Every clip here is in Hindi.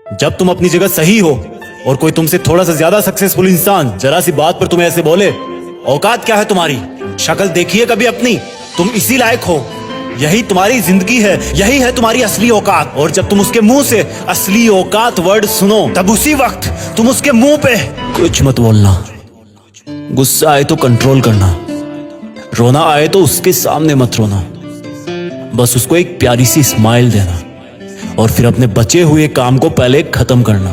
जब तुम अपनी जगह सही हो और कोई तुमसे थोड़ा सा ज्यादा सक्सेसफुल इंसान जरा सी बात पर तुम्हें ऐसे बोले, औकात क्या है तुम्हारी, शक्ल देखिए कभी अपनी, तुम इसी लायक हो, यही तुम्हारी जिंदगी है, यही है तुम्हारी असली औकात। और जब तुम उसके मुंह से असली औकात वर्ड सुनो, तब उसी वक्त तुम उसके मुंह पे कुछ मत बोलना। गुस्सा आए तो कंट्रोल करना, रोना आए तो उसके सामने मत रोना, बस उसको एक प्यारी सी स्माइल देना और फिर अपने बचे हुए काम को पहले खत्म करना।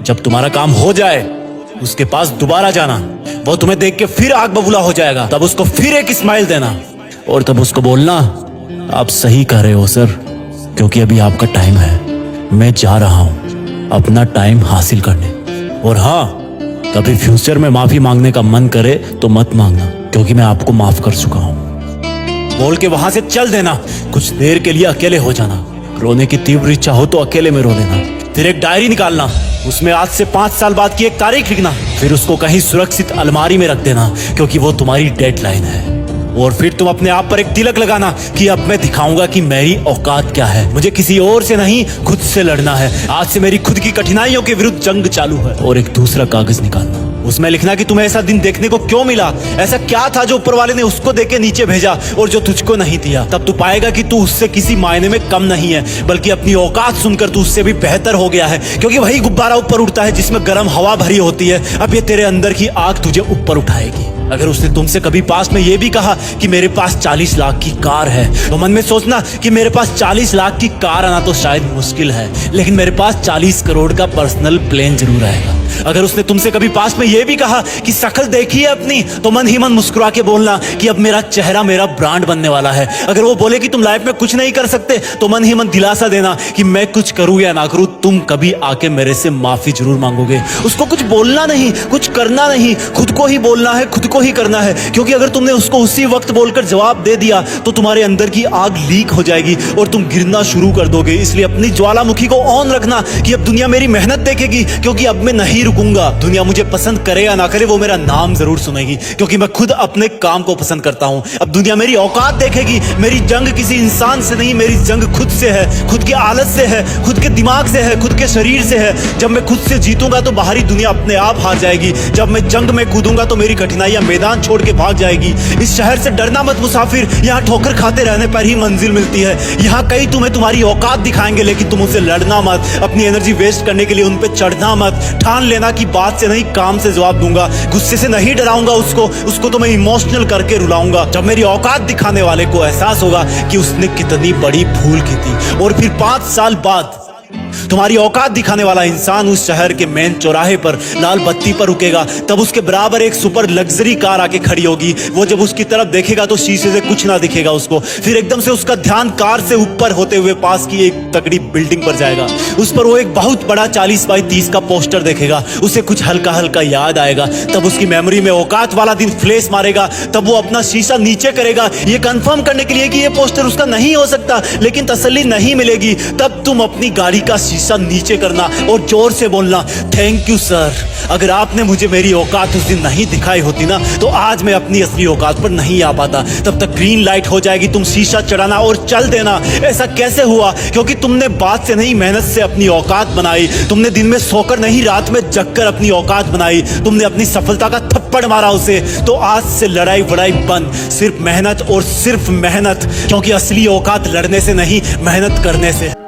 जब तुम्हारा काम हो जाए उसके पास दोबारा जाना, वो तुम्हें देख के फिर आग बबूला हो जाएगा, तब उसको फिर एक स्माइल देना और तब उसको बोलना, आप सही कह रहे हो सर, क्योंकि अभी आपका टाइम है, मैं जा रहा हूं अपना टाइम हासिल करने। और हाँ, कभी फ्यूचर में माफी मांगने का मन करे तो मत मांगना, क्योंकि मैं आपको माफ कर चुका हूं। बोल के वहां से चल देना, कुछ देर के लिए अकेले हो जाना, रोने की तीव्र इच्छा हो तो अकेले में रो लेना, फिर एक डायरी निकालना, उसमें आज से 5 साल बाद की एक तारीख लिखना, फिर उसको कहीं सुरक्षित अलमारी में रख देना, क्योंकि वो तुम्हारी डेडलाइन है। और फिर तुम अपने आप पर एक तिलक लगाना कि अब मैं दिखाऊंगा कि मेरी औकात क्या है, मुझे किसी और से नहीं खुद से लड़ना है, आज से मेरी खुद की कठिनाइयों के विरुद्ध जंग चालू है। और एक दूसरा कागज निकालना, उसमें लिखना कि तुम्हें ऐसा दिन देखने को क्यों मिला, ऐसा क्या था जो ऊपर वाले ने उसको देके नीचे भेजा और जो तुझको नहीं दिया। तब तू पाएगा कि तू उससे किसी मायने में कम नहीं है, बल्कि अपनी औकात सुनकर तू उससे भी बेहतर हो गया है, क्योंकि वही गुब्बारा ऊपर उड़ता है जिसमें गर्म हवा भरी होती है। अब ये तेरे अंदर की आग तुझे ऊपर उठाएगी। अगर उसने तुमसे कभी पास में ये भी कहा कि मेरे पास 40 लाख की कार है, तो मन में सोचना कि मेरे पास 40 लाख की कार आना तो शायद मुश्किल है, लेकिन मेरे पास 40 करोड़ का पर्सनल प्लेन जरूर रहेगा। अगर उसने तुमसे कभी पास में ये भी कहा कि शक्ल देखिए अपनी, तो मन ही मन मुस्कुरा के बोलना कि अब मेरा चेहरा मेरा ब्रांड बनने वाला है। अगर वो बोले कि तुम लाइफ में कुछ नहीं कर सकते, तो मन ही मन दिलासा देना कि मैं कुछ करूं या ना करूं, तुम कभी आके मेरे से माफी जरूर मांगोगे। उसको कुछ बोलना नहीं, कुछ करना नहीं, खुद को ही बोलना है, खुद को ही करना है, क्योंकि अगर तुमने उसको उसी वक्त बोलकर जवाब दे दिया तो तुम्हारे अंदर की आग लीक हो जाएगी और तुम गिरना शुरू कर दोगे। इसलिए अपनी ज्वालामुखी को ऑन रखना कि अब दुनिया मेरी मेहनत देखेगी, क्योंकि अब मैं नहीं रुकूंगा। दुनिया मुझे पसंद करे या ना करे, वो मेरा नाम जरूर सुनेगी, क्योंकि मैं खुद अपने काम को पसंद करता हूं। अब दुनिया मेरी औकात देखेगी। मेरी जंग किसी इंसान से नहीं, मेरी जंग खुद से है, खुद की आदत से है, खुद के दिमाग से है, खुद के शरीर से है। जब मैं खुद से जीतूंगा तो बाहरी दुनिया अपने आप हार जाएगी। जब मैं जंग में कूदूंगा तो मेरी कठिनाइयां मैदान छोड़ के भाग जाएगी। इस शहर से डरना मत मुसाफिर, यहाँ ठोकर खाते रहने पर ही मंजिल मिलती है। यहाँ कई तुम्हें तुम्हारी औकात दिखाएंगे, लेकिन तुम उनसे लड़ना मत, अपनी एनर्जी वेस्ट करने के लिए उन पे चढ़ना मत। ठान लेना कि बात से नहीं काम से जवाब दूंगा, गुस्से से नहीं डराऊंगा उसको तो मैं इमोशनल करके रुलाऊंगा। जब मेरी औकात दिखाने वाले को एहसास होगा कि उसने कितनी बड़ी भूल की थी, और फिर 5 साल बाद तुम्हारी औकात दिखाने वाला इंसान उस शहर के मेन चौराहे पर लाल बत्ती पर रुकेगा, तब उसके बराबर एक सुपर लग्जरी कार आके खड़ी होगी। वो जब उसकी तरफ देखेगा तो शीशे से कुछ ना दिखेगा उसको। फिर एकदम से उसका ध्यान कार से ऊपर होते हुए पास की एक तगड़ी बिल्डिंग पर जाएगा। उस पर वो एक बहुत बड़ा 40 बाई 30 का पोस्टर देखेगा। उसे कुछ हल्का हल्का याद आएगा। तब उसकी मेमोरी में औकात वाला दिन फ्लैश मारेगा। तब वो अपना शीशा नीचे करेगा, ये कंफर्म करने के लिए कि ये पोस्टर उसका नहीं हो सकता, लेकिन तसल्ली नहीं मिलेगी। तब तुम अपनी गाड़ी का शीशा नीचे करना और जोर से बोलना, थैंक यू सर, अगर आपने मुझे मेरी औकात उस दिन नहीं दिखाई होती ना, तो आज मैं अपनी असली औकात पर नहीं आ पाता। तब तक ग्रीन लाइट हो जाएगी, तुम शीशा चढ़ाना और चल देना। ऐसा कैसे हुआ? क्योंकि तुमने बात से नहीं मेहनत से अपनी औकात बनाई। तुमने दिन में सोकर नहीं रात में जगकर अपनी औकात बनाई। तुमने अपनी सफलता का थप्पड़ मारा उसे। तो आज से लड़ाई वड़ाई बंद, सिर्फ मेहनत और सिर्फ मेहनत, क्योंकि असली औकात लड़ने से नहीं मेहनत करने से।